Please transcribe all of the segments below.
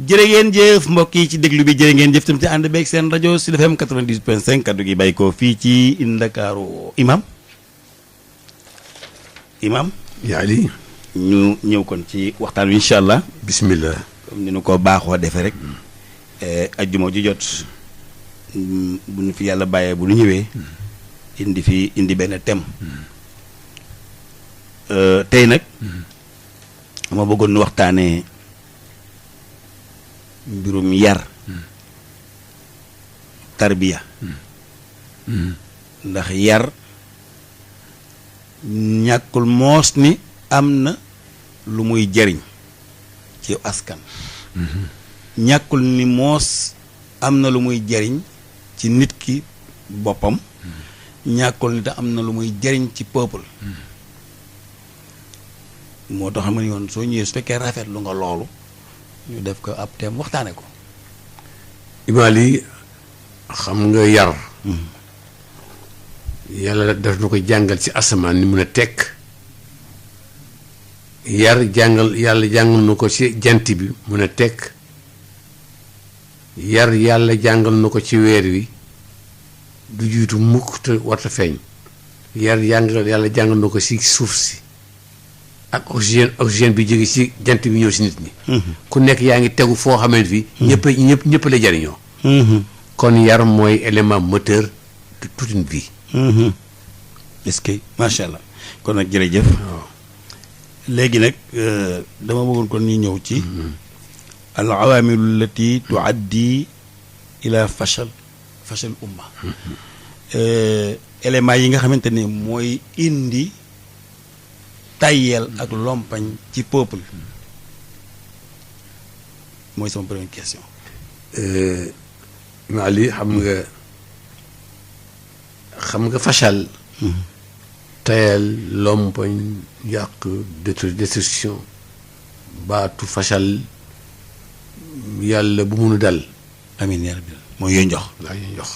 jërë ngeen jëf mbokk yi ci déglu bi jërë ngeen jëf tam ci ànd beeg seen rajo Sud FM 98.5 kaddu gi bàyyi ko fii ci Ndakaaru imam yaali ñu ñëw kon ci waxtaan wi incha allah bismillah comme ni nu ko baaxoo defee rek ajjuma ju jot bu ñu fi yàlla bàyyee bu ñu ñëwee indi benn thème tey nag ma bëggoon nu waxtaanee mbirum yar tarbiya ndax yar ñàkkul moos ni am na lu muy jariñ ci askan ñàkkul ni moos am na lu muy jariñ ci nit ki boppam ñàkkul ni te am na lu muy jariñ ci peuple moo tax xam nga yoon soo ñëwee su fekkee rafetlu nga loolu ñu def ko ab thème waxtaane ko imaali xam nga yar yàlla daf na ko jàngal ci asamaan ni mun a tekk yar yàlla jàngal na ko ci jant bi mun a tekk yàlla jàngal na ko ci weer wi du jiitu mukk te warta feeñ yàlla jàngal na ko ci suuf si ak oxygène bi jóge ci jant bi ñëw ci nit ñi ku nekk yaa ngi tegu foo xamante fi ñëpp la jariñoo kon yar mooy élément moteur de toute une vie est-ce que macha allah kon nag jërëjëf léegi nag dama bëggoon kon ñu ñëw ci al awaamilu allati tuaddi ila fashal umma éléments yi nga xamante ne mooy indi tayyeel ak lompañ ci peuple mooy sama première question Ali xam nga fashal tayal lompañ yàq destruction baatu fashal yàlla bu munu dal amiin yaa rabbi mooy yooyu njox laa ñuy jox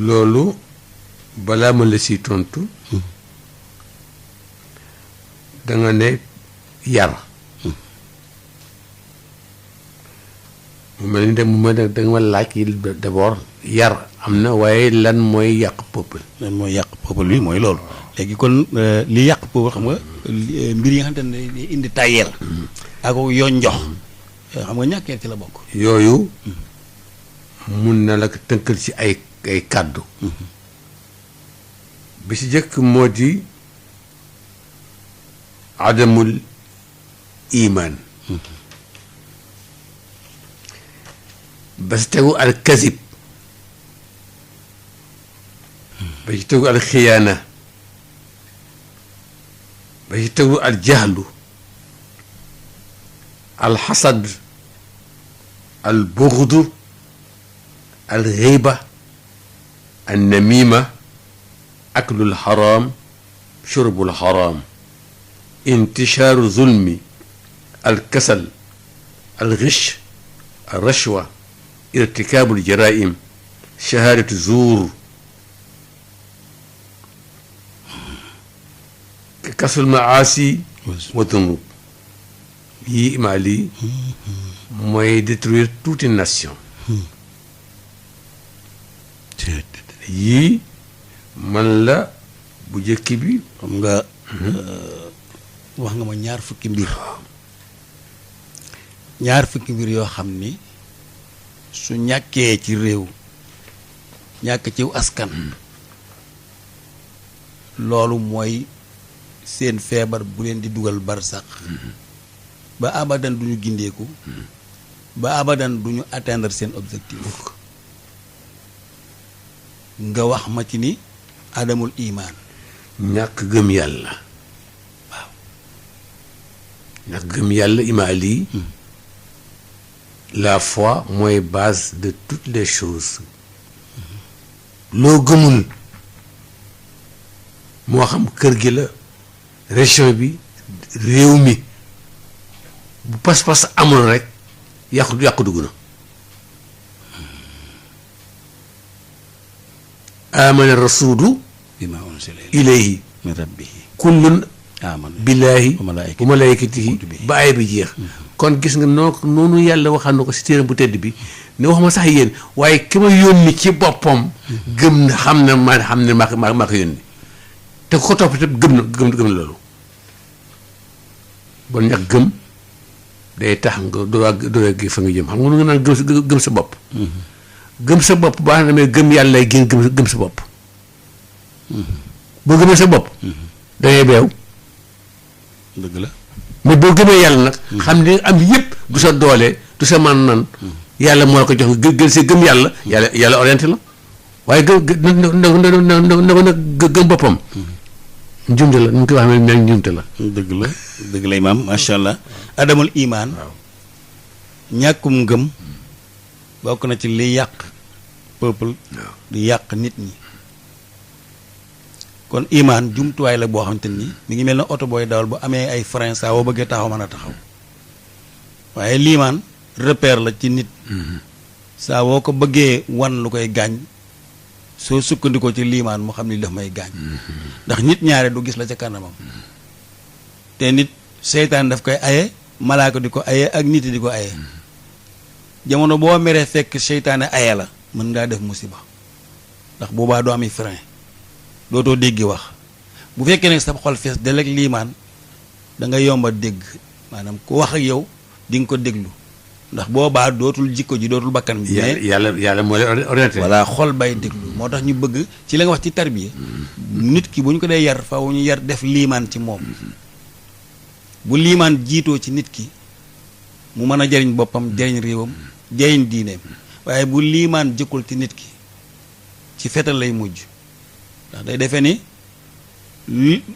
loolu balaa ma la si tontu danga ne yar mu mel ni da nga ma laaj yi d'abord yar am na waaye lan mooy yàq peuple bi mooy loolu léegi kon li yàq peuple xam nga mbir yi nga xamante ne indi tayeel ak yoon njox xam nga ñàkkee ci la bokk yooyu mun na la tënkal ci ay kàddu bi ci jëkk moo di adamul iman ba ci tegu al kazib ba ci tegu al xiyaana ba ci tegu al jahlu al xasad al bughdu al ghiba al namima aklul xaraam shurbul xaraam intishaaru zulmi al kasal al ghish al rashwa irtikaabul jaraa'im shahaadatu zuur kasul maasi wa dunub yii imaali mooy détruire toute une nation yii man la bu jëkk bi xam nga wax nga ma ñaar fukki mbir yoo xam ni su ñàkkee ci réew ñàkk ci askan loolu mooy seen feebar bu leen di dugal barsax ba abadan duñu gindeeku ba abadan duñu atteindre seen objectif nga wax ma ci ni adamul imaan ñàkk gëm yàlla waaw ñàkk gëm yàlla imaali la foi mooy base de toutes les choses loo gëmul moo xam kër gi la région bi réew mi bu pas-pas amul rek yàqu dugg na amana rasulu bima unsila ilayhi min rabbihi kullun billaahi wa malaykatihi ba aaya bi jeex. kon gis nga noonu yàlla waxal na ko si téeram bu tedd bi ne wax ma sax yéen waaye ki ma yónni ci boppam gëm na xam ne maa ko yónni te ko topp te gëm na loolu. bon ñax gëm day tax nga doo gi fa nga jëm xam nga nu nga naan gëm sa bopp. gëm sa bopp baax na mais gëm yàlla lay gëm sa bopp. boo gëmee sa bopp. da ngay beew. dëgg la mais boo gëmee yàlla nag. xam ne am yëpp du sa doole du sa man yàlla moo la ko jox gën see gëm yàlla. yàlla orienté la waaye gëm boppam. njumte la nu ñu koy wax ne njumte la. dëgg la imaam macha allah. adamul imaan. ñàkkum ngëm bokk na ci liy yàq peuple. di yàq nit ñi. kon imaan jumtuwaay la boo xamante ni mi ngi mel na oto booy dawal bu amee ay frein saa boo bëggee taxaw mën a taxaw waaye liimaan repère la ci nit. saa boo ko bëggee wan lu koy gaañ soo sukkandikoo ci liimaan mu xam ni daf may gaañ. ndax nit ñaare du gis la ca kanamam. te nit seytaan daf koy aye malaaka di ko aye ak nit di ko aye. jamono boo meree fekk seytaane aye la mën ngaa def musiba ndax boobaa doo ami frein dootoo déggi wax bu fekkee ne sa xol fees del ak liimaan da nga yomba dégg maanaam ku wax ak yow di nga ko déglu ndax boobaa dootul jikko ji dootul bakkan bi. yàlla moo lay orienté. voilà xol bay déglu moo tax ñu bëgg ci la nga wax ci tarbiya nit ki bu ñu ko dee yar faaw ñu yar def liimaan ci moom bu liimaan jiitoo ci nit ki mu mën a jariñ boppam jariñ réewam jariñ diineem waaye bu liimaan jëkkul ci nit ki ci fetal lay mujj. ndax day defee ni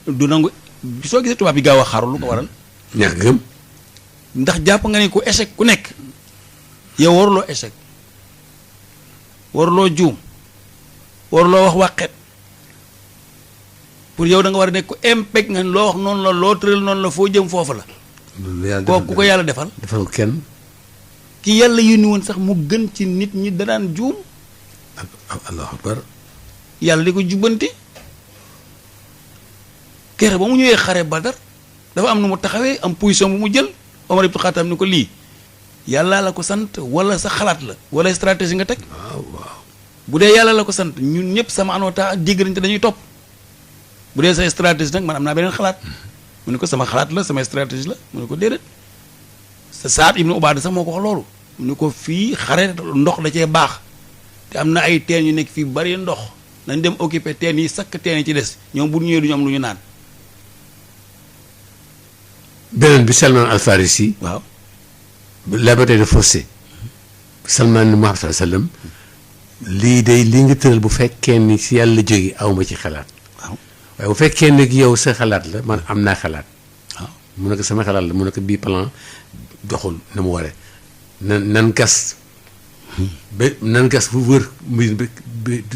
du nangu soo gisee tubaab yi gaaw a xaru lu ko waral. ñàkk gëm. ndax jàpp nga ni ku échec ku nekk yow waruloo échec waruloo juum waruloo wax wàqet pour yow da nga war a nekk ku impec nga loo wax noonu la loo tëral noonu la foo jëm foofu la. kooku ku ko yàlla defal. defal kenn. ki yàlla yónni woon sax mu gën ci nit ñi danaan juum. allahu akbar. yàlla di ko jubbanti kere ba mu ñëwee xare Badar dafa am nu mu taxawee am position bu mu jël Omar ibn Khattab ni ko lii yàlla la ko sant wala sa xalaat la wala stratégie nga teg. waaw bu dee yàlla la ko sant ñun ñëpp sama anoo taa dégg nañ te dañuy topp bu dee say stratégie nag man am naa beneen xalaat mu ne ko sama xalaat la sama stratégie la mu ne ko déedéet sa Saad ibnu Ubaada sax moo ko wax loolu mu ne ko fii xare ndox da cee baax te am na ay teen yu nekk fii bari ndox. nañ dem occupé teen yi sakk teen yi ci des ñoom bu ñëwee du ñu am lu ñu naan. beneen bi Salman al Farisi. waaw. la bataille de Fossé. Salman ni Muhammad sallallahu alayhi wasallam lii day li nga tëral bu fekkee ni si yàlla jóge awma ci xalaat. waaw waaye bu fekkee ne yow sa xalaat la man am naa xalaat. waaw mu ne ko sama xalaat la mu ne ko bii plan doxul na mu waree nan gas. nan gas fu wër mbir bi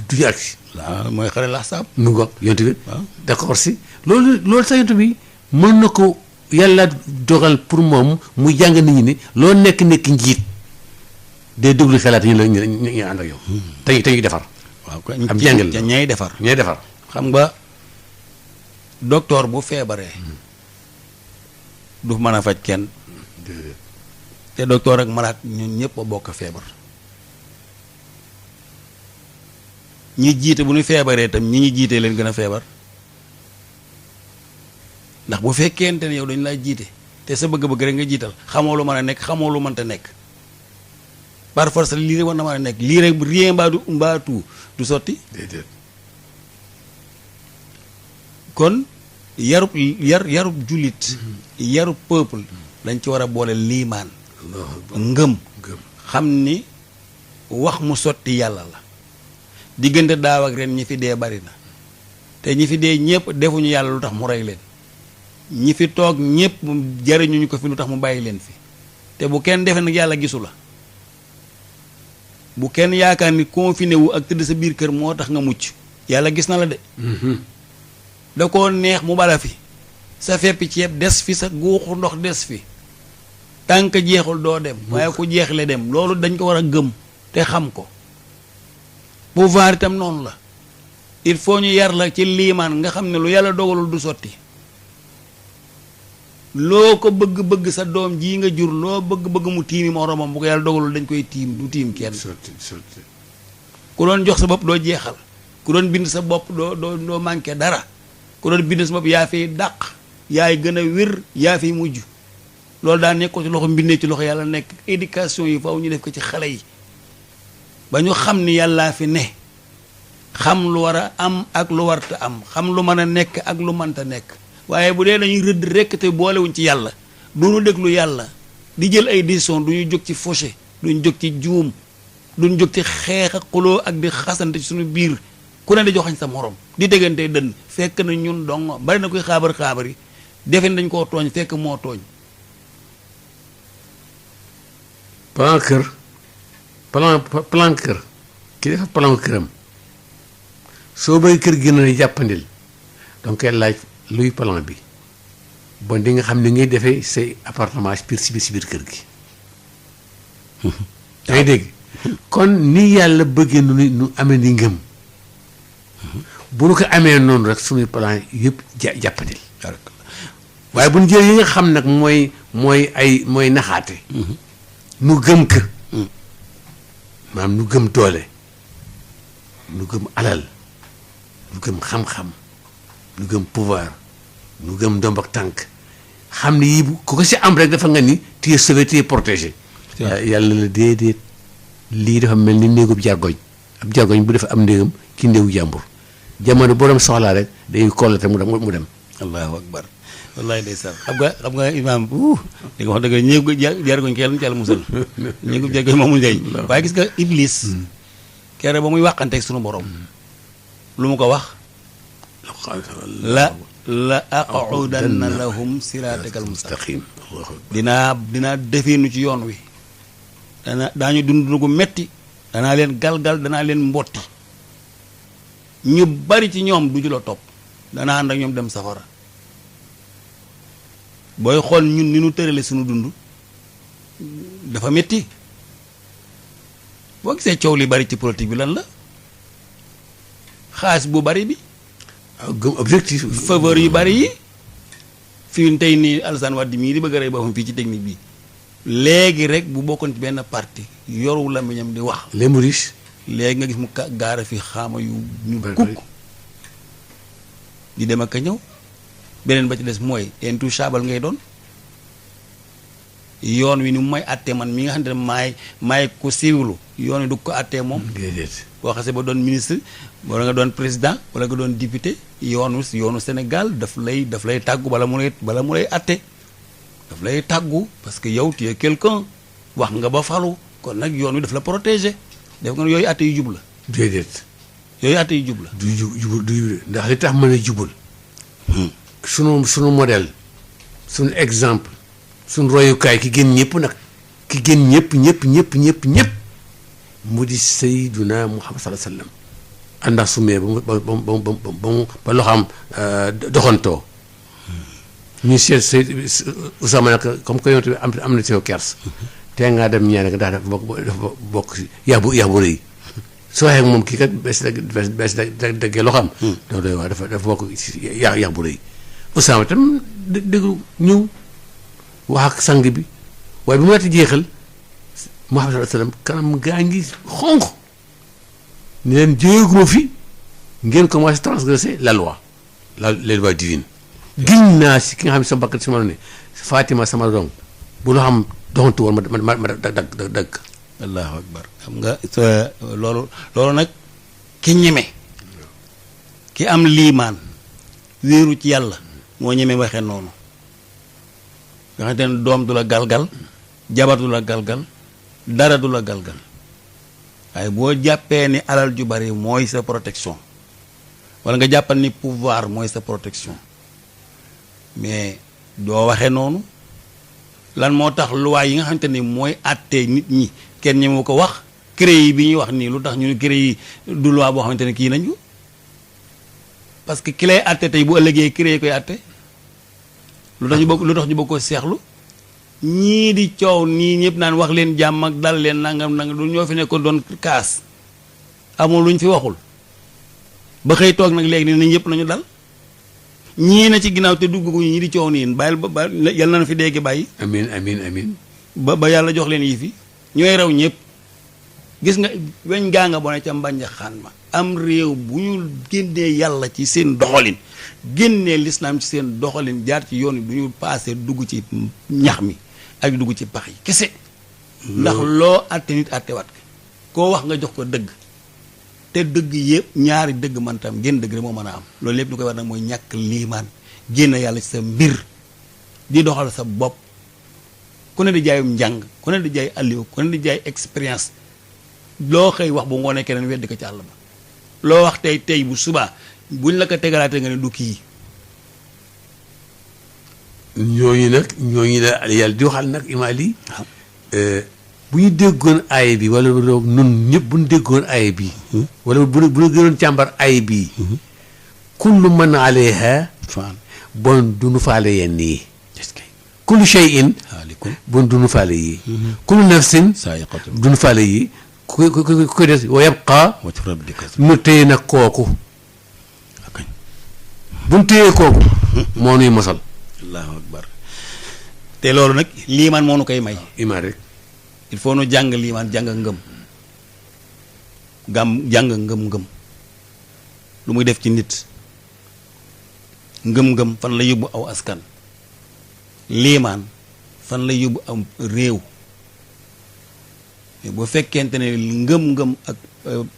du ñu agsi. waaw mooy xare la saab. nu ngoog yonent bi. waaw d'accord si loolu sax yonent bi mën na ko yàlla dogal pour moom mu jàng nit ñi ni loo nekk njiit day déglu xalaat ñu ànd ak yow. te ñuy defar. waaw am jàngal la ñay defar. ñay defar. xam nga docteur bu feebaree. du mën a faj kenn. te docteur ak malade ñun ñëpp a bokk feebar. ñi jiite bu ñu feebaree itam ñi ñu jiitee leen gën a feebar ndax bu fekkente ne yow dañu laa jiite te sa bëgg-bëgg rek nga jiital xamoo lu mën a nekk xamoo lu mënta nekk par force lii rek war na mën a nekk lii rek rien mbaatu du sotti. déedéet. kon yarub jullit yarub peuple dañ ci war a boole liimaan ngëm xam ni wax mu sotti yàlla la. diggante daaw ak ren ñi fi dee bari na te ñi fi dee ñëpp defuñu yàlla lu tax mu rey leen ñi fi toog ñëpp jariñuñu ko fi lu tax mu bàyyi leen fi te bu kenn defee nag yàlla gisu la bu kenn yaakaar ni confiné wu ak tëdd sa biir kër moo tax nga mucc yàlla gis na la de. da koo neex mu bala fi sa feppi ceeb des fi sa guuxu ndox des fi tànk jeexul doo dem waaye ku jeexle dem loolu dañ ko war a gëm te xam ko. pouvoir itam noonu la il faut ñu yar la ci liimaan nga xam ne lu yàlla dogalul du sotti loo ko bëgg-bëgg sa doom jii nga jur loo bëgg-bëgg mu tiimi moromam bu ko yàlla dogalul dañ koy tiim du tiim kenn. ku doon jox sa bopp doo jeexal ku doon bind sa bopp doo manqué dara ku doon bind sa bopp yaa fiy dàq yaay gën a wér yaa fiy mujj loolu daa nekk ko ci loxo mbindee ci loxo yàlla nekk éducation yi faaw ñu def ko ci xale yi ba ñu xam ni yàllaa fi ne xam lu war a am ak lu warta am xam lu mën a nekk ak lu mënta nekk waaye bu dee dañuy rëdd rekk te boolewuñ ci yàlla du ñu déglu yàlla di jël ay décision du ñu jóg ci fauché duñ jóg ci juum duñ jóg ci xeex ak xuloo ak di xasante ci suñu biir ku ne di joxañ sa morom di déggante dënn fekk na ñun dong bari na koy xaabar yi defe dañ koo tooñ fekk moo tooñ. plan kër ki dafa plan këram soo bëgg kër gi na jàppandil donc koy laaj luy plan bi bon di nga xam ni ngay defee say appartement si biir kër gi da ngay dégg kon ni yàlla bëggee nu amee ni ngëm bu nu ko amee noonu rek suñuy plan yëpp jàppandil waaye bu ñu jël yi nga xam nag mooy naxaate nu gëm kër maanaam nu gëm doole nu gëm alal nu gëm xam-xam nu gëm pouvoir nu gëm ndomb ak tànk xam ne yii ku ko si am rek dafa nga ni tu es sauvé tu es protégé yàlla la déedéet lii dafa mel ni néegub jargoñ ab jargoñ bu dafa am néegam ki néegu jàmbur jamono boo dem soxlaa rek day kollate mu dem allahu akbar wallaay ndeysaan xam nga imaam li nga wax dëgg ñéegu jargoñ kenn ci yàlla musal ñéegu jargoñ moomul njëriñ waaye gis nga iblis kere ba muy wàqanteeg sunu borom lu mu ko wax la aqudanna lahum siratakal mustaqim dinaa defeenu ci yoon wi daañu dund gu metti danaa leen galgal danaa leen mbotti ñu bari ci ñoom du ñu la topp danaa ànd ak ñoom dem safara booy xool ñun ni ñu tërale suñu dund dafa metti boo gisee coow li bari ci politique bi lan la xaalis bu bari bi gëm objectif faveur yu bari yi fii tey nii Alassane Wade mii di bëgg a rey boppam fii ci technique bi léegi rek bu bokkoon ci benn parti yoru lamiñam di wax les riches léegi nga gis mu gaara fi xaama yu ñu kukk di dem ak a ñëw beneen ba ci des mooy intouchable ngay doon yoon wi ni mu may attee man mi nga xam ne maay ko siiwlu yoon wi du ko attee moom boo xasee ba doon ministre wala nga doon président wala nga doon député yoonu Sénégal daf lay tàggu bala mu lay atte daf lay tàggu parce que yow tu es quelqu'un wax nga ba falu kon nag yoon wi daf la protéger def nga yooyu atte yu jub la déedéet yooyu atte yu jub la du jubul du ndax li tax mën a jubul sunu modèle sunu exemple sunu royukaay ki gën ñëpp nag ki gën ñëpp mu di Sayyiduna Muhammad sallallahu alayhi wasallam àndax sumee ba loxoom doxantoo ñu seet Seyd Usaama nag comme que yonent bi am na ci yow kers te ngaa dem ñaare nga dafa bokk si yàbu rëy soo waxee moom kii kat bees daggee loxoom doo doy waa dafa bokk si yàbu rëy Usaama tam déglu ñëw wax ak sang bi waaye bi mu laata jeexal Muhammad sallallahu alayhi wasallam kanam gaa ngi xonq ni leen jóguma fi ngeen commencé transgresser la loi les lois divines giñ naa si ki nga xam ne sama bakkat si ma ne Fatima sama doom bu loo xam doxantu woon ma dagg allahu akbar xam nga loolu nag ki ñeme ki am liimaan wéeru ci yàlla moo ñeme waxee noonu nga xamante ne doom du la galgal jabar du la galgal dara du la galgal waaye boo jàppee ni alal ju bari mooy sa protection wala nga jàppal ni pouvoir mooy sa protection mais doo waxee noonu lan moo tax loi yi nga xamante ni mooy àttee nit ñi kenn ñi moo ko wax CREI bi ñuy wax nii lu tax ñu ne CREI du loi boo xamante ne kii nañu parce que ki lay àtte tey bu ëllëgee CREI koy àtte lu tax ñu bëgg ko seexlu ñii di coow nii ñëpp naan wax leen jàmm ak dal leen nangam du ñoo fi nekkoon doon kaas amul luñ fi waxul ba xëy toog nag léegi ni nañ yëpp nañu dal ñii na ci ginnaaw te dugg ñi di coow nii bàyyil ba yal na fi dégg bàyyi. amiin ba yàlla jox leen yi fi ñooy raw ñëpp. gis nga weñ gaa nga bone ca mbànja xaan ma am réew bu ñu génnee yàlla ci seen doxalin génnee lislaam ci seen doxalin jaar ci yoon wi du ñu paasee dugg ci ñax mi ak dugg ci pax yi kese. ndax loo àtte nit àttewaat koo wax nga jox ko dëgg te dëgg yëpp ñaari dëgg man tam génn dëgg rek moo mën a am loolu lépp lu koy war nag mooy ñàkk liimaan génn yàlla ci sa mbir di doxal sa bopp ku ne di jaayum njàng ku ne di jaay alliw ku ne di jaay expérience loo xëy wax bu ngoonee keneen weddi ko ci àll ba loo wax tey bu subaa buñ la ko tegalaatee nga ne du kii. ñooñu la yàlla di waxal nag imaali bu ñu déggoon aaya bi wala nun ñëpp bu ñu déggoon aaya bi wala bu ñu gënoon càmbar aaya bi kullu man alayha fan bon du nu faale yenn yi kullu shay'in bon du nu faale yi kullu nafsin du nu faale yi ku des wa yabqa nu téye nag kooku bu nu téyee kooku moo nuy mosal allahu akbar te loolu nag liimaan moo nu koy may imaan rek il faut nu jàng liimaan jàng ngëm lu muy def ci nit ngëm fan la yóbbu aw askan liimaan fan la yóbbu am réew bu fekkente ne ngëm ak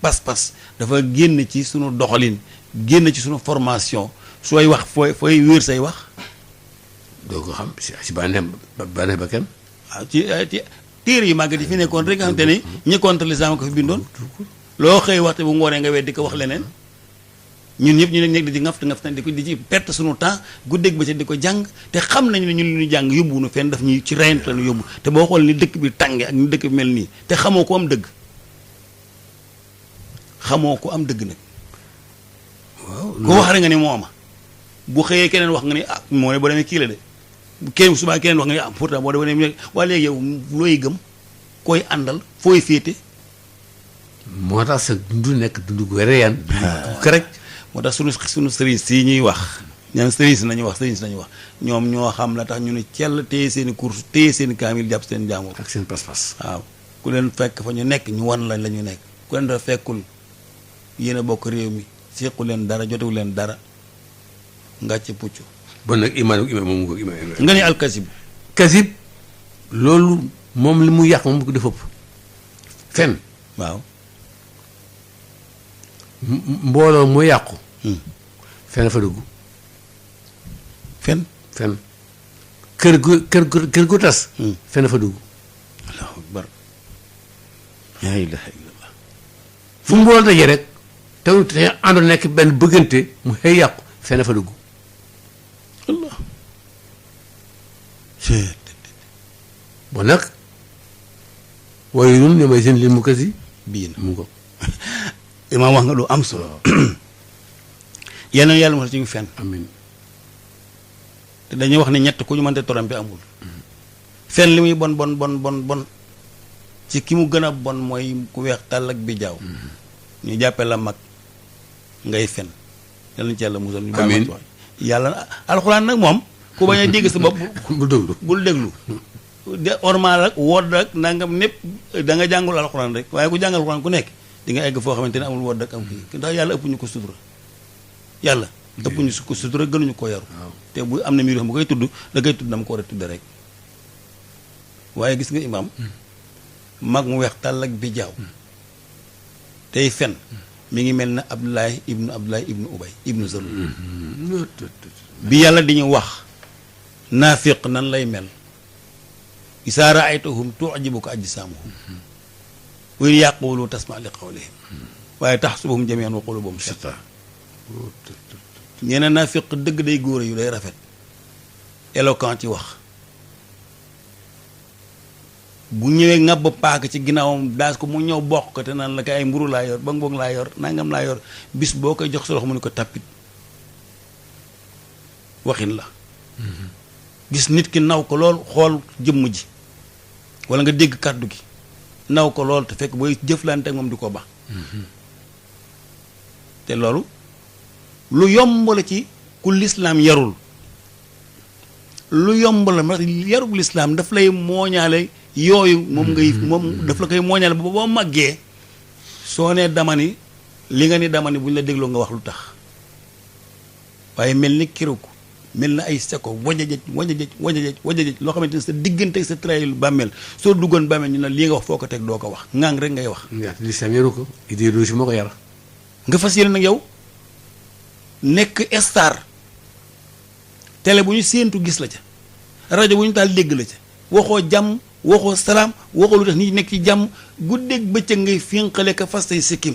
pas-pas dafa génn ci sunu doxalin génn ci sunu formation sooy wax fooy wéer say wax doo ko xam si bànneex ba kenn waaw ci téere yu màgg di fi nekkoon rek nga xamante ne ñi contre l'islam ko fi bindoon loo xëy waxte bu ngoonee nga weddi ko wax leneen ñun ñëpp ñu nekk di ngafta di ci perte sunu temps guddeeg ba ci di ko jàng te xam nañu ne ñun li ñu jàng yóbbuwunu fenn daf ñuy ci reyante lañu yóbbu te boo xool ni dëkk bi tànge ak ni dëkk bi mel nii te xamoo ko am dëgg nag waaw ko wax rek nga ne mooma bu xëyee keneen wax nga ne ah moo ne boo demee kii la de kenn subaa keneen wax nga ne ah pourtant boo demee waa léegi yow looy gëm koy àndal fooy féete moo tax sa dundu nekk dundu gu wéreyaan correct moo tax sunu sëriñ si ñuy wax ñaan sëriñ si nañu wax ñoom ñoo xam la tax ñu ne cell téye seen i course téye seen i kaamil jàpp seen jaamur ak seen pas-pas waaw ku leen fekk fa ñu nekk ñu wan la ñu nekk ku leen dafa fekkul yéen a bokk réew mi sequ leen dara jotewu leen dara ngàcce puccu bon nag imaan moom ko imaan nga ne alkasib loolu moom li mu yàq moom ko def ëpp fen waaw mbooloo mu yàqu fen fa dugg fen kër gu tas fen fa dugg allahu akbar laa ilaha illallah fu mbooloo daje rek te àndoon nekk benn bëggante mu xëy yàqu fen fa dugg allah bon nag waaye ñun ñoomay seen li mu kasi bii na mu ko imaam wax nga lu am solo yeneen yàlla mos ci ñu fen amiin te dañuy wax ne ñett ku ñu mënte toram bi amul fen li muy bon ci ki mu gën a bon mooy ku weex tàll ak bi jaaw ñu jàppe la mag ngay fen yàlla na ci yàlla musal ñu amiin yàlla alxuraan nag moom ku bañ a dégg sa bopp bul déglu de ormal ak wodd ak nangam népp da nga jàngul alxuraan rek waaye ku jàngal alxuraan ku nekk di nga egg foo xamante ne amul wodd ak am kii ndax yàlla ëpp ñu ko sutura yàlla ëpp ñu ko sutura gënuñu ko yaru te bu am na mbir yoo xam bu koy tudd da koy tudd dama ko war a tudd rek waaye gis nga imaam mag mu weex tàll ak bi jaaw tey fen mi ngi mel na Abdullahi ibnu Ubay ibnu Salul bi yàlla di ñu wax naafiq nan lay mel izaa ra'aytahum tu'jibuka ajsaamuhum wa in yaqulu tasma' li qawlihim waaye tahsabuhum jamii'an wa quluubuhum shattaa ñeneen naafiq dëgg day góor yu day rafet éloquent ci wax bu ñëwee ŋàbb paak ci ginnaawam daas ko mu ñëw bokk ko te naan la kay ay mburu laa yor ba ngoog laa yor nangam laa yor bis boo koy jox sa loxo mu ne ko tàppit waxin la gis nit ki naw ko lool xool jëmm ji wala nga dégg kàddu gi naw ko lool te fekk booy jëflante ak moom di ko ba te loolu lu yomb la ci ku lislaam yarul lu yomb la ma yarul lislaam daf lay mooñaale yooyu moom daf la koy mooñaale ba boo màggee soo nee dama ni li nga ni dama ni bu ñu la dégloo nga wax lu tax waaye mel ni kiruku mel na ay seko wajajëj loo xamante ne sa diggante sa trail bàmmeel soo duggoon bàmmeel ñu ne lii nga wax foo ko teg doo ko wax ngang rek ngay wax. lislaam yaru ko idéologie moo ko yar. nga fas yéene nag yow nekk star télé bu ñu séentu gis la ca rajo bu ñu taal dégg la ca waxoo jàmm waxoo salaam waxoo lu tax nit ñi nekk ci jàmm guddeeg bëccëg ngay finqale ka fas say sikkim.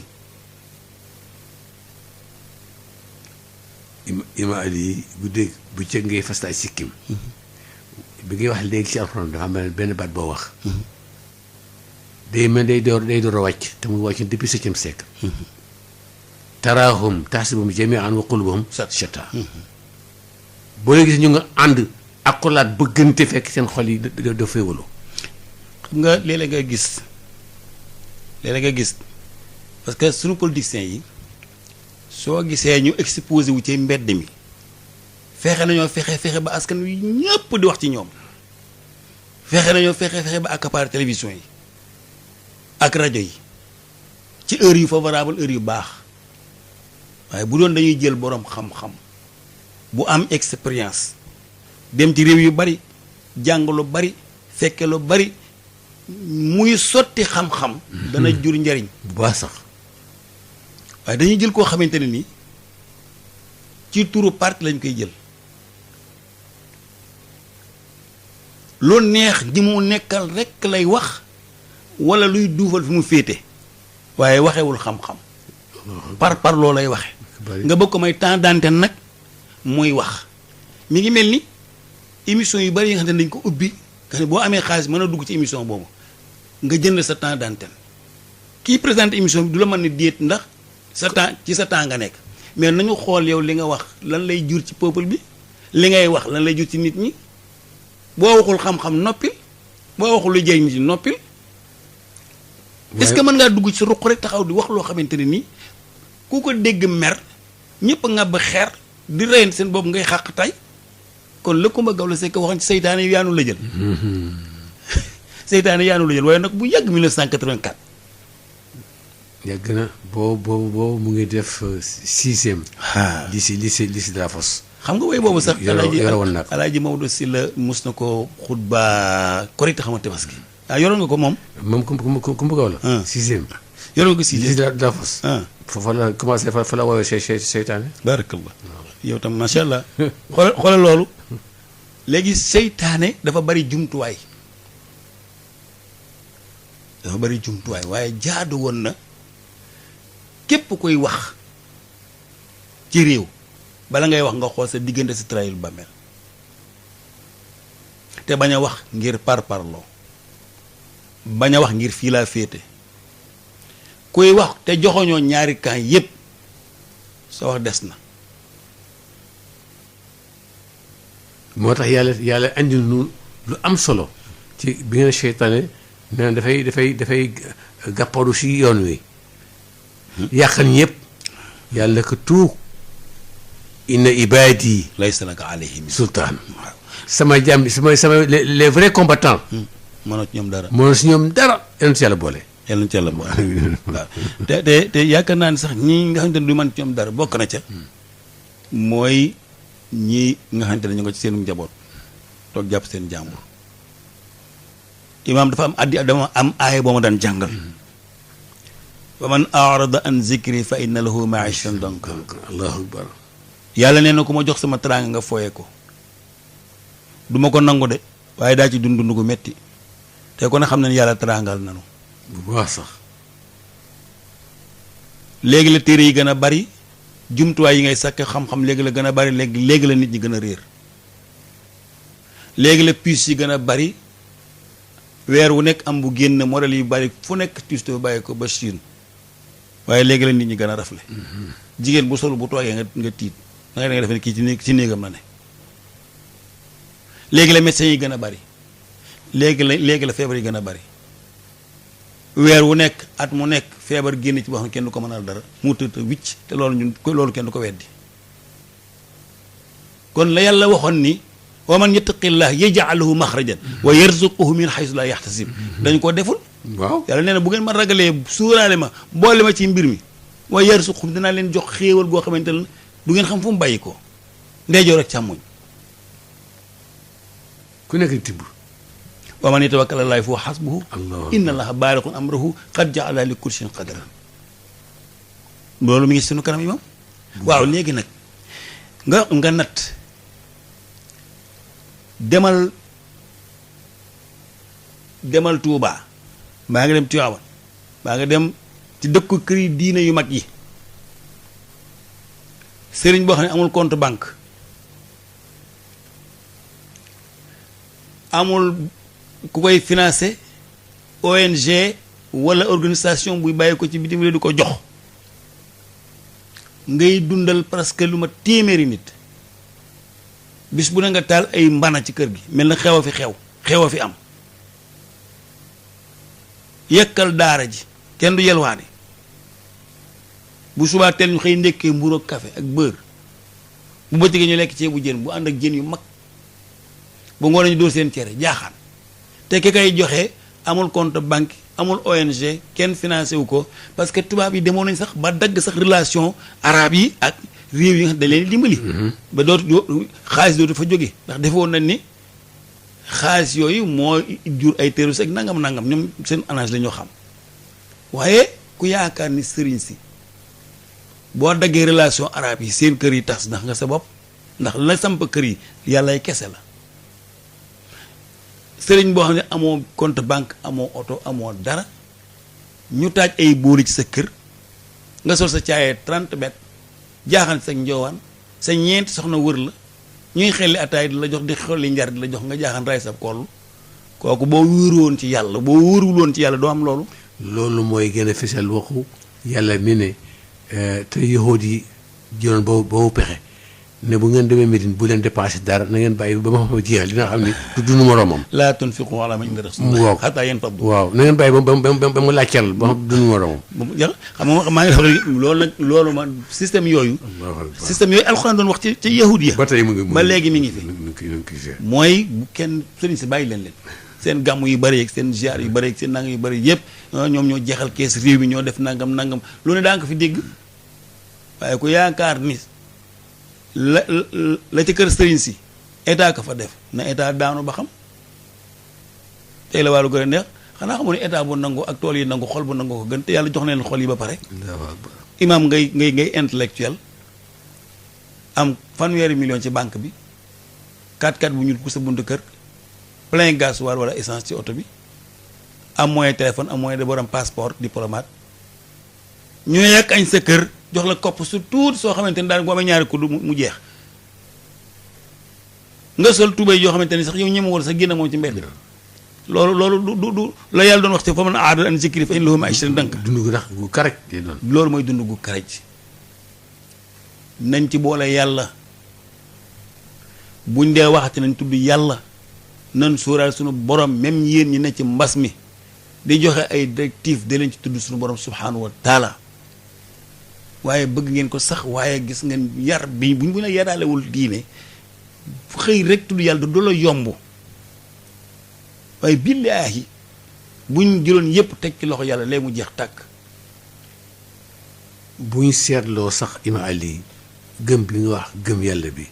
ima ali guddeeg bëccëg ngay fas ay sikkim. bi ngay wax léegi ci alxuraan dafa am benn baat boo wax. day mel day door a wàcc te mu wàcc depuis 7e siècle. taraahum tahsabuhum jamii'an wa quluubuhum shattaa. boo leen gis ñu nga ànd akolaat bëggante fekk seen xol yi da féewaloo. xam nga léeg-léeg nga gis parce que sunu politiciens yi soo gisee ñu exposé wu ci mbedd mi fexe nañoo fexe ba askan wi ñëpp di wax ci ñoom fexe nañoo fexe ba accaparer télévision yi ak rajo yi ci heure yu favorable heure yu baax waaye bu doon dañuy jël boroom xam-xam bu am expérience dem ci réew yu bari jàng lu bari fekke lu bari muy sotti xam-xam dana jur njariñ bu baax sax waaye dañuy jël koo xamante ne ni ci turu parti lañ koy jël lu neex ji mu nekkal rekk lay wax walla luy duufal fi mu féete waaye waxewul xam-xam par loo lay waxe nga bëgg ko may temps d'antenne nag muy wax mi ngi mel ni émission yu bari yi nga xam ne dañ ko ubbi nga xam ne boo amee xaalis mën a dugg ci émission boobu nga jënd sa temps d'antenne kii présente émission bi du la mën ne déet ndax sa temps ci sa temps nga nekk mais nañu xool yow li nga wax lan lay jur ci peuple bi li ngay wax lan lay jur ci nit ñi boo waxul xam-xam noppil boo waxul lu jëriñ nit ñi noppil est-ce que mën ngaa dugg ci ruq rek taxaw di wax loo xamante ne nii ku ko dégg mer ñëpp nga ba xeer di reyante seen bopp ngay xàq tay kon la Kumba Gawlo Seck waxoon ci seytaane yaanu la jël seytaane yaanu la jël waaye nag bu yàgg 1984 yàgg na boo mu ngi def 6e lycée de la Fosse xam nga way boobu sax yoroon na ko Alaaji Maodo Sylla mus na ko xutba korite xamante Tabaski yoroon nga ko moom Kumba Gawlo 6e yoroon nga ko 6e lycée de la Fosse fa la commencé fa la woowee seytaane barakallah yow tam macha allah xoolal loolu léegi seytaane dafa bari jumtuwaay waaye jaadu woon na képp koy wax ci réew bala ngay wax nga xool sa diggante si trahil bàmmeel te bañ a wax ngir parparloo bañ a wax ngir fii laa féete kuy wax te joxoñoo ñaari camp yépp sa wax des na. moo tax yàlla andi nu lu am solo ci bi ngeen seytaane nee na dafay gàpparu si yoon wi yàqal ñëpp yàlla ko tuug inna ibaadi laysa laka alayhim sultaan sama jàmm sama les vrais combattants mënoo ci ñoom dara yàlla ci yàlla boole waaw te yaakaar naa ne sax ñi nga xamante ne du mën ci ñoom dara bokk na ca mooy ñii nga xamante ne ñu nga ci seen njaboot toog jàpp seen jàmbur imaam dafa am aaya boo ma daan jàngal wa man arada an zikri fa inna lahu maishatan danka allahu akbar yàlla nee na ku ma jox sama teraanga nga fooye ko du ma ko nangu de waaye daa ci dund gu metti te ko ne xam ne yàlla teraangal nanu bu baax sax léegi la téere yi gën a bari jumtuwaay yi ngay sàkk xam-xam léegi la gën a bari léegi la nit ñi gën a réer léegi la puce yi gën a bari weer wu nekk am bu génn modèle yu bari fu nekk puce te bàyyi ko ba Chine waaye léegi la nit ñi gën a rafle jigéen bu solu bu toogee nga tiit da nga def ne kii ci néegam la ne léegi la médecins yi gën a bari léegi la feebar yi gën a bari weer wu nekk at mu nekk feebar génn ci boo xam ne kenn du ko mënal dara mu tëdd wicc te loolu kenn du ko weddi kon la yàlla waxoon ni wa man yattaqillah yaj'al lahu maxrajan wa yarzuquhu min haythu la yahtasib dañ ko deful. waaw yàlla nee na bu ngeen ma ragalee suuraale ma boole ma ci mbir mi wa yarzuquhu dinaa leen jox xéewal goo xamante ne du ngeen xam fu mu bàyyi ko ndeyjoor ak càmmoñ. ku nekk di tibb. wa man yatawakkal ala llaahi fa huwa hasbuhu Allah inna allaha baalighun amrahu qad ja'ala li kulli shay'in qadran loolu mi ngi sunu kanam yi moom. waaw léegi nag nga natt demal Touba mbaa nga dem Tivaouane mbaa nga dem ci dëkku kër yi diine yu mag yi sëriñ boo xam ne amul compte banque amul ku koy financé ONG wala organisation buy bàyyi ko ci bitim réew di ko jox ngay dundal presque lu ma téeméeri nit bis bu ne nga taal ay mbana ci kër gi mel na xew a fi am yekkal daara ji kenn du yelwaane bu subaa teel ñu xëy ndekkee mburu ak café ak beurre bu bëccëgee ñu lekk ceebu jën bu ànd ak jën yu mag bu ngoon ñu dóor seen cere jaaxaan te ki kay joxe amul compte banque amul ONG kenn financé wu ko parce que tubaab yi demoon nañ sax ba dagg sax relation arabe yi ak réew yi nga xam dañ leen dimbali. ba dootu xaalis dootu fa jóge ndax defoon nañ ni xaalis yooyu moo jur ay terroristes ak nangam ñoom seen analyse la ñoo xam waaye ku yaakaar ni sëriñ si boo daggee relation arabe yi seen kër yi tas ndax nga sa bopp ndax la samp kër yi yàlla ay kese la. sëriñ boo xam ne amoo compte banque amoo oto amoo dara ñu taaj ay booli ci sa kër nga sol sa caayee 30 mètres jaaxal sa njoowaan sa ñeenti soxna wër la ñuy xelli ataay di la jox di xolli njar di la jox nga jaaxal ray sa koll kooku boo wóoru woon ci yàlla boo wóorul woon ci yàlla doo am loolu. loolu mooy gën a fesal waxu yàlla mi ne te yahood yi jëloon boobu pexe ne bu ngeen demee Médine bu leen dépassé dara na ngeen bàyyi ba ma xam jeexal dina xam ni du dunu moroomam. laa tunfiqu alaa man inda rasuulillaahi waaw hattaa yanfaddu. waaw na ngeen bàyyi ba mu laajteel ba xam dunu moroomam. xam nga maa ngi wax loolu nag loolu man système yooyu. alxuraan doon wax ci yahud ya. ba tey mu ngi ba léegi mi ngi fi. mooy bu kenn sëriñ si bàyyi leen seen gàmm yu bëri yeeg seen ziar yu bëri yeeg seen nangam yu bëri yëpp ñoom ñoo jeexal kees réew mi ñoo def nangam lu ne daa nga ko fi dégg waaye ku yaakaar ni la ci kër sëriñ si état ka fa def na état daanu ba xam tey la wàllu gën a neex xanaa xamu ne état bu nangu ak tool yi nangu xol bu nangu ko gën te yàlla jox na leen xol yi ba pare. imaam ngay intellectuel am fanweeri million ci banque bi 4x4 bu ñuul ku sa buntu kër plein gasoil wala essence ci oto bi am moyen téléphone am moyen de borom passeport diplomate ñu yekk añ sa kër jox la kopp su tuut soo xamante ni daal boo amee ñaari kudd mu jeex nga sol tubéy yoo xamante ni sax yow ñeme woon sax génn moom ci mbedd loolu du la yàlla doon wax te fa man aada an zikri fa inna lahu ma'ishatan danka dund gu ndax gu karaj lay doon. loolu mooy dund gu karaj nañ ci boole yàlla buñ dee waxati nañ tudd yàlla nan sóoraal sunu borom même yéen ñi ne ci mbas mi di joxe ay directive da leen ci tudd sunu borom subhanahu wa taala waaye bëgg ngeen ko sax waaye gis ngeen yar bi buñ bu ne yaraalewul diine xëy rek tudd yàlla du la yomb waaye billaahi buñ jëloon yépp teg ci loxo yàlla léegi mu jeex tàkk. buñ seetloo sax ima ali gëm bi nga wax gëm yàlla bi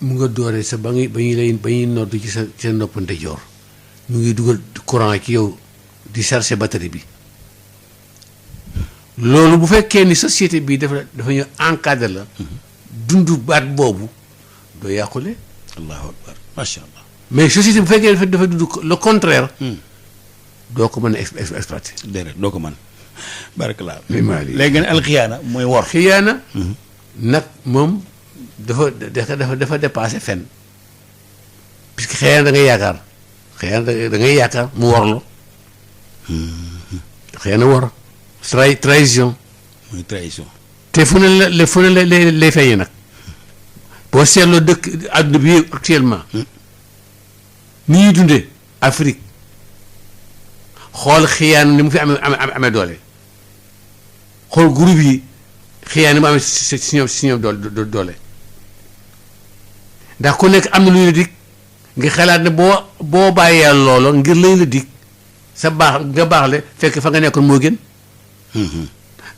mu nga dooree sa ba ñuy noddu ci sa nopp ndeyjoor ñu ngi dugal courant ci yow di charger batterie bi loolu bu fekkee ni société bi dafa ñu encadré la dundu baat boobu doo yàqule. allahu akbar macha allah. mais société bu fekkee dafa dund le contraire. doo ko mën a exploité. déedéet doo ko mën. barakallah. léegi nag alxiyaana mooy wor. xiyaana. nag moom dafa dépassé fenn puisque xiyaana da ngay yaakaar xiyaana da ngay yaakaar mu worlo. xiyaana wor. trahison. mooy trahison. te fu ne lay feeñee nag boo seetloo dëkk àdduna bi actuellement. ni ñuy dundee Afrique xool xiyaan ni mu fi amee doole xool groupe yi xiyaan ni mu amee si ñoom doole ndax ku nekk am na lu la dig nga xalaat ne boo bàyyee loolo ngir lañ la dig sa baax nga baax le fekk fa nga nekkoon moo gën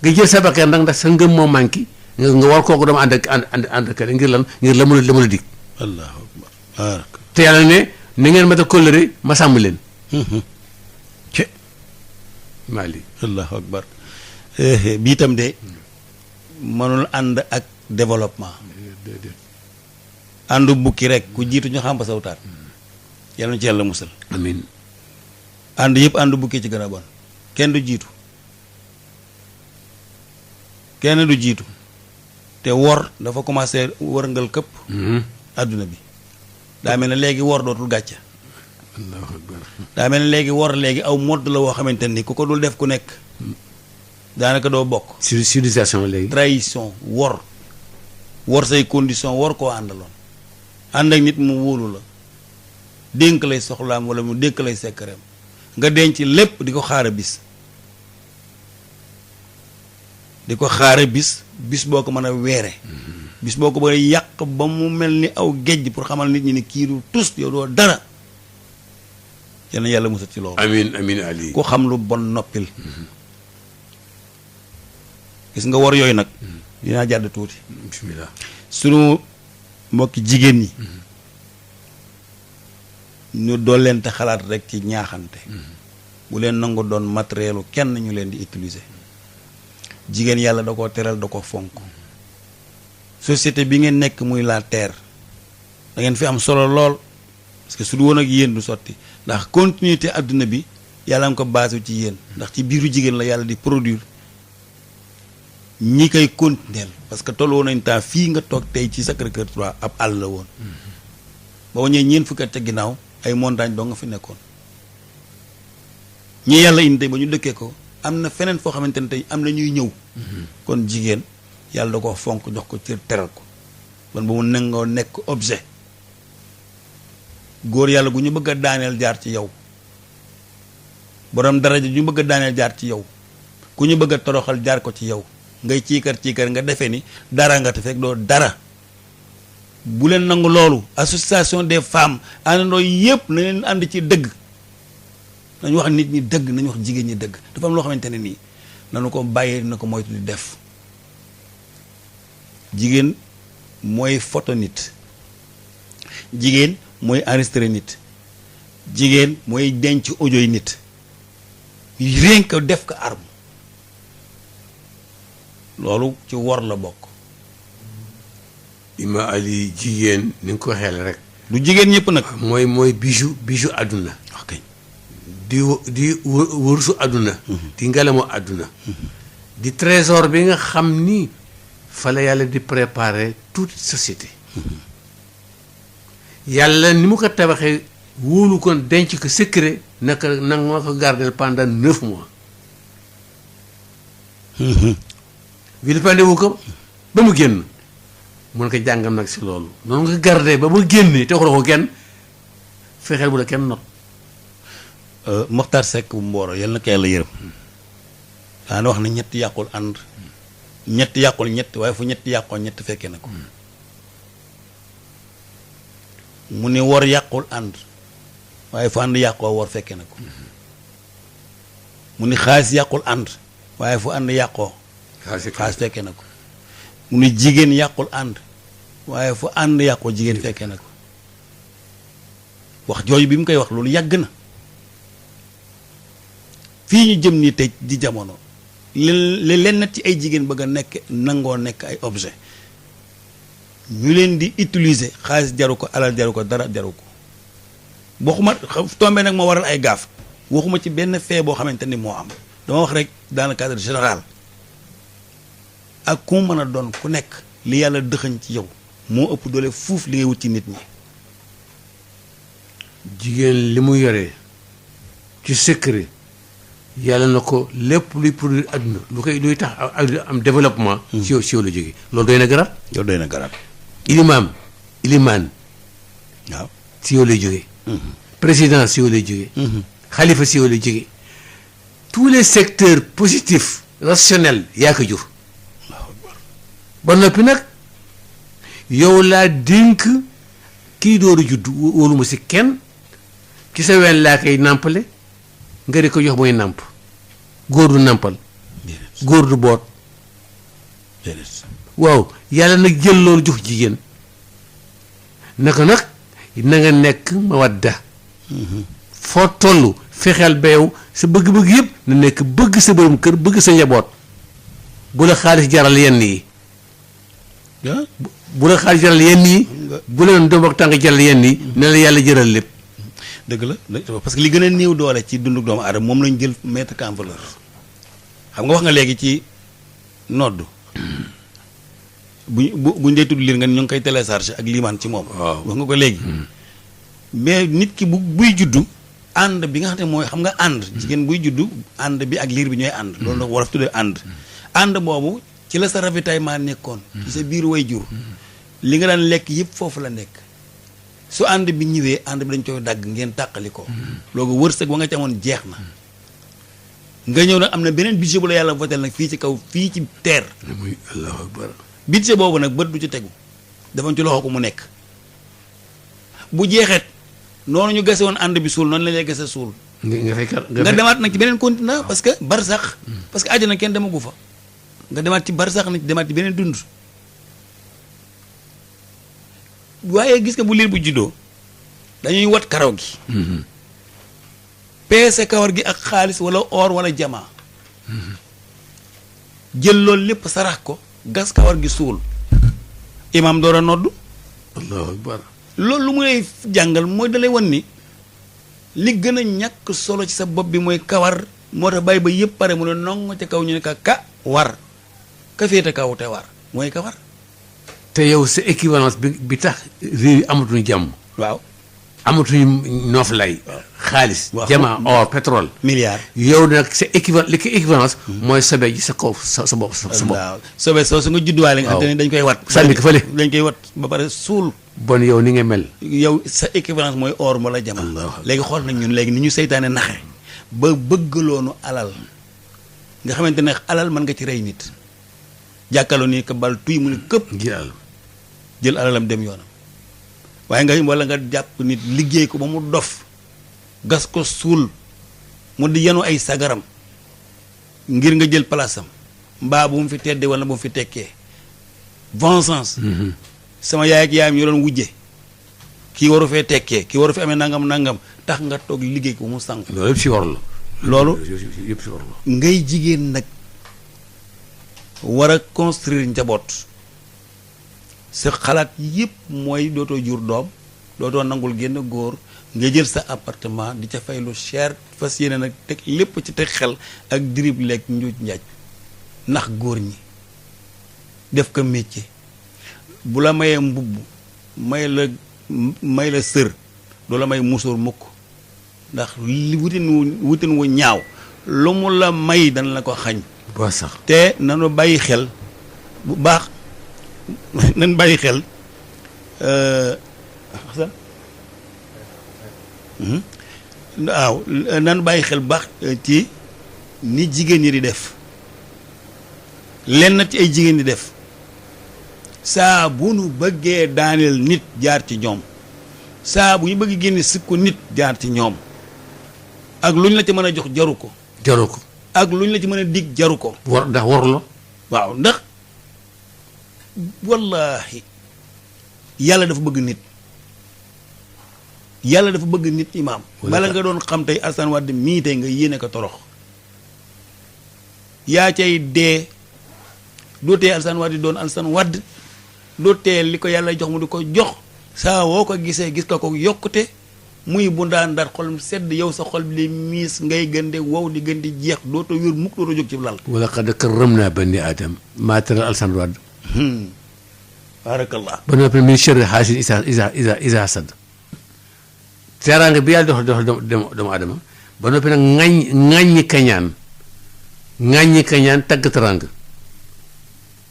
nga jël sa bakkan nag ndax sa ngëm moo manqué nga war kooku dama ànd ak ngir lan ngir la mu la dig allahu akbar te yàlla ne ni ngeen mata kóllëre ma sàmm leen ce maa lii allahu akbar bii tam de mënul ànd ak développement àndu bukki rek ku jiitu ñu xam ba sawtaat yàlla na ci yàlla musal amiin ànd yëpp àndu bukki ci gën a bon kenn du jiitu kenn du jiitu te wor dafa commencé wërngal këpp adduna bi daa mel ne léegi wor dootul gàcce allahu akbar daa mel ne léegi wor léegi aw modd la woo xamante ni ku ko dul def ku nekk daanaka doo bokk civilisation léegi trahison wor say condition wor koo àndaloon ànd ak nit mu wóolu la dénk lay soxlaam wala mu dénk lay sekkareem nga denc lépp di ko xaara bis bis boo ko mën a weere bis boo ko mën a yàq ba mu mel ni aw géej pour xamal nit ñi ni kii du tus yow doo dara yal na yàlla musal ci loolu amiin amiin Ali ku xam lu bon noppil gis nga war yooyu nag dinaa jàdd tuuti bismillah sunu mbokki jigéen ñi ñu doon leen te xalaat rek ci ñaaxante bu leen nangu doon matérielu kenn ñu leen di utiliser jigéen yàlla da ko teral da ko fonk société bi ngeen nekk muy la terre da ngeen fi am solo lool parce que su du woon ak yéen du sotti ndax continuité adduna bi yàlla nga ko basé ci yéen ndax ci biiru jigéen la yàlla di produire ñi koy continuer parce que toll woon nañ temps fii nga toog tey ci Sacré-Cœur 3 ab àll la woon ba waññee ñeen fukki at ca ginnaaw ay montagne doo nga fi nekkoon ñi yàlla indi tey ba ñu dëkkee ko am na feneen foo xamante ne tey am na ñuy ñëw kon jigéen yàlla da ko fonk jox ko cër teral ko kon ba mu nangoo nekk objet góor yàlla gu ñu bëgg a daaneel jaar ci yow borom daraja ñu bëgg a daaneel jaar ci yow ku ñu bëgg a toroxal jaar ko ci yow ngay ciikar nga defee ni dara nga te fekk doo dara bu leen nangu loolu association des femmes àndandoo yépp na leen ànd ci dëgg nañu wax nit ñi dëgg nañu wax jigéen ñi dëgg dafa am loo xamante ne nii nanu ko bàyyee na ko moytu di def jigéen mooy photo nit jigéen mooy enregistré nit jigéen mooy denc audio yi nit rien que def ko arme loolu ci wor la bokk Ima Ali jigéen ni nga ko waxee rek du jigéen ñëpp nag mooy bijou àdduna ok di wërsu àdduna di ngelamu àdduna di trésor bi nga xam ni fa la yàlla di préparer toute société yàlla ni mu ko tabaxee wóolu kon denc ko secret naka nag ma ko garder pendant 9 mois vilipande wu ko ba mu génn mun ko jàngam nag si loolu noonu nga garder ba mu génnee te waxuloo ko kenn fexeel bu la kenn not Mokhtar Seck bu Mboro yal na ko yàlla yërëm daana wax na ñett yàqul ànd ñett yàqul ñett waaye fu ñett yàqoo ñett fekkee na ko mu ne wor yàqul ànd waaye fu ànd yàqoo wor fekkee na ko mu ni xaalis yàqul ànd waaye fu ànd yàqoo xaalis fekkee na ko mu ni jigéen yàqul ànd waaye fu ànd yàqoo jigéen fekkee na ko wax jooju bi mu koy wax loolu yàgg na fii ñu jëm nii tey di jamono li leen nag ci ay jigéen bëgg a nekk nangoo nekk ay objet ñu leen di utiliser xaalis jaru ko alal jaru ko dara jaru ko waxuma tombé nag ma waral ay gaaf waxuma ci benn fee boo xamante ni moo am dama wax rek dans le cadre général ak ku mën a doon ku nekk li yàlla dëxañ ci yow moo ëpp doole fuuf li ngay wut ci nit ñi jigéen li mu yoree ci secret yàlla na ko lépp luy produire àdduna luy tax am développement ci yow la jógee loolu doy na garaat yow doy na garaat ilimaan waaw si yow lay jógee président si yow lay jógee xalifa si yow lay jógee tous les secteurs positifs rationnels yaa ko jur ba noppi nag yow laa dénk kii dooru judd wóoluma si kenn ci sa ween laa koy nàmpale nga di ko jox mooy nàmp góor du nàmpal góor du boot waaw yàlla nag jël loolu jox jigéen naka nag na nga nekk mawadda foo toll fexeel ba yow sa bëgg-bëgg yëpp na nekk bëgg sa borom kër bëgg sa njaboot bu la xaalis jaral yenn yi bu la xaalis jaral yenn yi bu leen doom ak tànk jaral yenn yi ne la yàlla jëral lépp dëgg la parce que li gën a néew doole ci dundu doomu aadama moom lañ jël mettre en valeur xam nga wax nga léegi ci nodd buñ dee tudd liir nga ñu ngi koy télécharger ak liimaan ci moom wax nga ko léegi mais nit ki buy juddu ànd bi nga xam ne mooy xam nga ànd jigéen buy juddu ànd bi ak liir bi ñooy ànd loolu nag wolof tuddee ànd boobu ci la sa ravitaillement nekkoon ci sa biir way jur li nga daan lekk yëpp foofu la nekk su ànd bi ñëwee ànd bi dañ koy dagg ngeen tàqali ko loolu wërsëg wa nga ci amoon jeex na nga ñëw nag am na beneen budget bu la yàlla votel nag fii ci kaw fii ci terre muy allahu akbar budget boobu nag bët du ci tegu dafa ci loxo ko mu nekk bu jeexeet noonu ñu gase woon ànd bi suul noonu la lay gase suul nga demaat nag ci beneen continent parce que barsax parce que àjjana kenn demagu fa nga demaat ci barsax nag demaat ci beneen dund waaye gis nga bu liir bu juddoo dañuy wat karaw gi peese kawar gi ak xaalis wala or wala jamaa jël loolu lépp sarax ko gas kawar gi suul imaam door a noddu allahu akbar loolu lu mu lay jàngal mooy dalay wan ni li gën a ñàkk solo ci sa bopp bi mooy kawar moo tax bàyyi ba yëpp pare mu ne nongo ca kaw ñu ne ka war ka féete kaw te war mooy kawar te yow sa équivalence bi tax réew yi amatuñu jàmm waaw amatuñu nooflay xaalis jamaa or pétrole milliard yow nag sa équivalence mooy sobe ji sa kaw sa bopp sa bopp waaw sobe soo su nga judduwaale nga xam te ne dañ koy wat sànni ko fële dañ koy wat ba pare suul bon yow ni nga mel yow sa équivalence mooy or wala jamaa léegi xool nañ ñun léegi ni ñu seytaane naxe ba bëggaloonu alal nga xamante ne alal mën nga ci rey nit jàkkaloo nii ko bal tuy mu ne këpp jël alalam dem yoonam waaye nga wala nga jàpp nit liggéey ko ba mu dof gas ko suul mu di yenu ay sagaram ngir nga jël palaasam mbaa bu mu fi teddee wala bu mu fi tekkee vengeance sama yaay ak yaayam ñu doon wujje kii waru fee tekkee kii waru fi amee nangam tax nga toog liggéey ko ba mu sànq loolu yëpp si war la loolu yëpp si war la ngay jigéen nag war a construire njaboot sa xalaat yëpp mooy dootoo jur doom dootoo nangul génn góor nga jël sa appartement di ca fay lu cher fas yéene nag teg lépp ci teg xel ak dirib lekk njuuj njaaj ndax góor ñi def ko métier bu la mayee mbubb may la sër doo la may musóor mukk ndax li wutin wu ñaaw lu mu la may dana la ko xañ ba sax te nanu bàyyi xel bu baax nan bàyyi xel waaw nan bàyyi xel baax ci ni jigéen ñi di def lenn ci ay jigéen di def saa bu nu bëggee daaneel nit jaar ci ñoom saa bu ñu bëgg génne sikku nit jaar ci ñoom ak lu ñu la ci mën a jox jaru ko ak lu ñu la ci mën a dig jaru ko ndax waru la waaw ndax wallahi yàlla dafa bëgg nit imaam bala nga doon xam tey Alassane Wade mii tey nga yéene ko torox yaa cay dee doo tee Alassane Wade doon Alassane Wade doo tee li ko yàlla jox mu di ko jox saa woo ko gisee gis ko yokkute muy bu ndaan ndaat xol sedd yow sa xol bi li miis ngay gën di wow di gën di jeex dootoo wér mukk dootoo jóg ci lal wala qad karramnaa banii aadama maa teral Alassane Wade barakallah ba noppi min sharri haasidin izaa hasad teraanga bi yàlla dox doomu aadama ba noppi nag ŋàññi kañaan tagg teraanga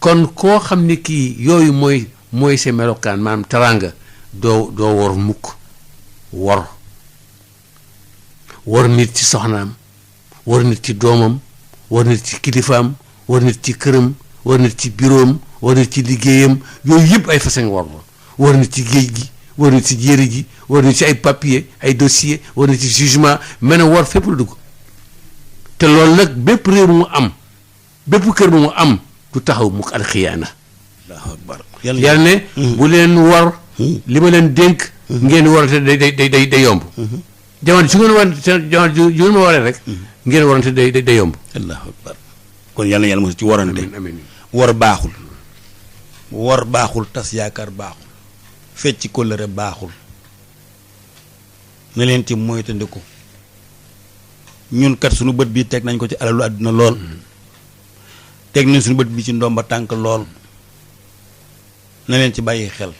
kon koo xam ne kii yooyu mooy sa melokaan maanaam teraanga doo wor mukk wor nit ci soxnaam wor nit ci doomam wor nit ci kilifaam wor nit ci këram wor nit ci biroom wor nit ci liggéeyam yooyu yëpp ay façon wor la wor nit ci géej gi war na ci jéeri ji war na ci ay papier ay dossier war na ci jugement mel ne war fépp la dugg te loolu nag bépp réew mu am bépp kër bu mu am du taxaw mu alxiyaana allahu akbar yàlla ne bu leen war li ma leen dénk ngeen warante day yomb jamono su ngeen warante jamono ju ngeen ma waree rek ngeen warante day yomb allahu akbar kon yàlla yàlla mosu ci warante amiin war baaxul tas yaakaar baaxul fecc kóllëre baaxul na leen ci moytandiku ñun kat suñu bët bi teg nañ ko ci alalu àdduna lool teg nañ suñu bët bi ci ndomba tànk lool na leen ci bàyyi xel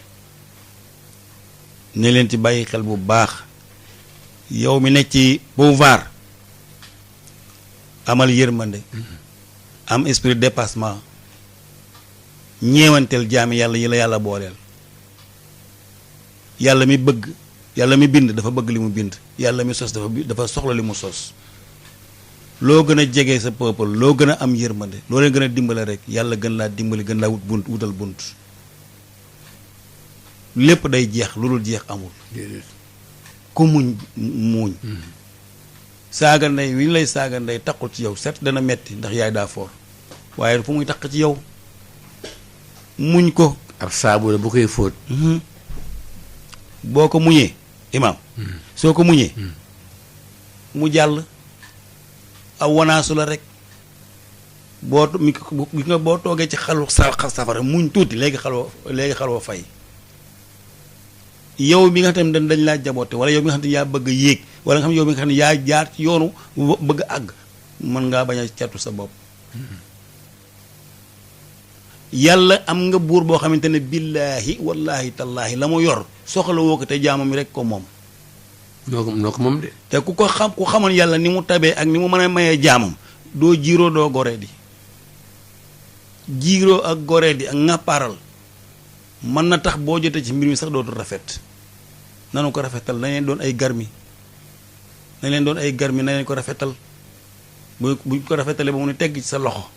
ne leen ci bàyyi xel bu baax yow mi nekk ci pouvoir amal yërmande am esprit de dépassement ñeewanteel jaami yàlla yi la yàlla booleel yàlla mi bëgg yàlla mi bind dafa bëgg li mu bind yàlla mi sos dafa soxla li mu sos loo gën a jege sa peuple loo gën a am yërmande loo leen gën a dimbale rek yàlla gën laa dimbali gën laa wutal bunt lépp day jeex lu dul jeex amul ku muuñ saaga ndey wi ñu lay saaga ndey taqul ci yow set dana metti ndax yaay daa foor waaye fu muy taq ci yow muñ ko ab saabu la bu koy fóot boo ko muñee imaam soo ko muñee mu jàll aw wanaasu la rek boo toogee ci xalu safara muñ tuuti léegi xalwa fay yow mi nga xam ne dañ laa jaboote wala yow mi nga xam ne yaa bëgg a yéeg wala nga xam yow mi nga xam ne yaa jaar ci yoonu bëgg a àgg mën ngaa bañ a catu sa bopp yàlla am nga buur boo xamante ne billaahi wallaahi tallaahi la mu yor soxla woo ko te jaamam rek ko moom noo ko moom de te ku xamoon yàlla ni mu tabee ak ni mu mën a mayee jaamam doo jiiroo doo goree di jiiroo ak goree di ak ŋàppaaral mën na tax boo jotee ci mbir mi sax dootul rafet nanu ko rafetal na leen doon ay garmi na leen ko rafetal buñ ko rafetalee ba mu ne tegg ci sa loxo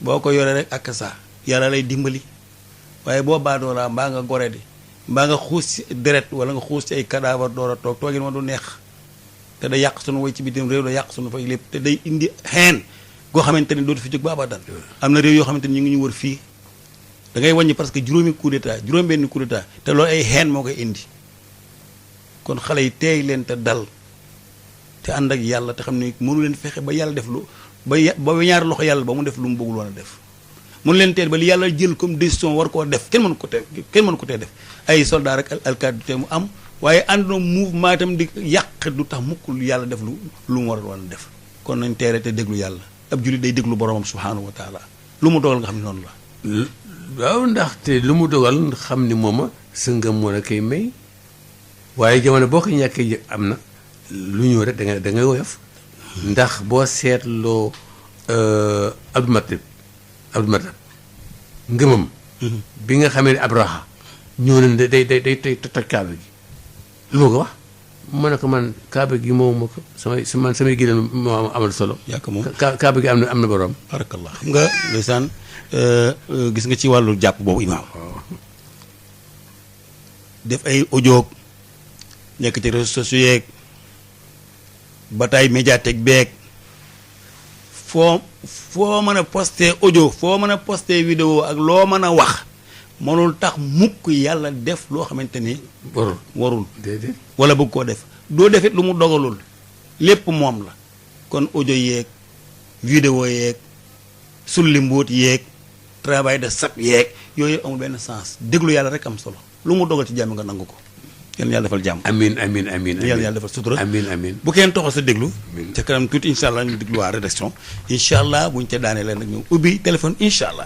boo ko yoree rek ak sa yàlla lay dimbali waaye boo baadoo laa mbaa nga gore di mbaa nga xuus ci deret wala nga xuus ci ay cadavre door a toog toogin ma du neex te day yàq sunu way ci bitim réew da yàq sunu fay lépp te day indi xeen goo xamante ne dootu fi jóg ba abadan am na réew yoo xamante ne ñu ngi ñu wër fii da ngay wàññi parce que juróomi coup d'état juróom-benn coup d'état te loolu ay xeen moo koy indi kon xale yi teey leen te dal te ànd ak yàlla te xam ne mënu leen fexe ba yàlla def lu ba ñaar loxo yàlla ba mu def lu mu bëggul woon a def mënu leen teel ba li yàlla jël comme décision war koo def kenn mënu ko tee def ay soldat rek alkaati te mu am waaye ànduna mouvement itam di yàq du tax mukk lu yàlla def lu mu war a woon a def kon nañ teere te déglu yàlla ab jullit day déglu boromam subhaanahu wa taala lu mu dogal nga xam ne noonu la waaw ndaxte lu mu dogal xam ni mooma sa ngëm moo la koy may waaye jamono boo ko ñàkkee am na lu ñëw rek da ngay woyof ndax boo seetloo Abdou Matab ngëmam bi nga xamee ne Abraha ñëw na day toj kaaba gi lu ma ko wax ma ne ko man kaaba gi moom ma ko samay gileem moo amal solo yàq moom kaaba gi am na borom barakallah xam nga ndeysaan gis nga ci wàllu jàpp boobu imaam def ay audio nekk ci réseaux sociaux yeeg bataille médiatique beeg foo mën a posté audio foo mën a posté vidéo ak loo mën a wax mënul tax mukk yàlla def loo xamante ni warul déedéet wala bëgg koo def doo defit lu mu dogalul lépp moom la kon audio yeeg vidéo yeeg sulli mbóot yeeg travail de sap yeeg yooyu amul benn sens déglu yàlla rek am solo lu mu dogal ci jàmm nga nangu ko yal na yàlla defal jàmm amiin yàlla defal sutura amiin bu kenn toxal sa déglu ca kanam tuuti incha allah ñu déglu waa rédaction incha allah buñ ca daanee leen nag ñu ubbi téléphone incha allah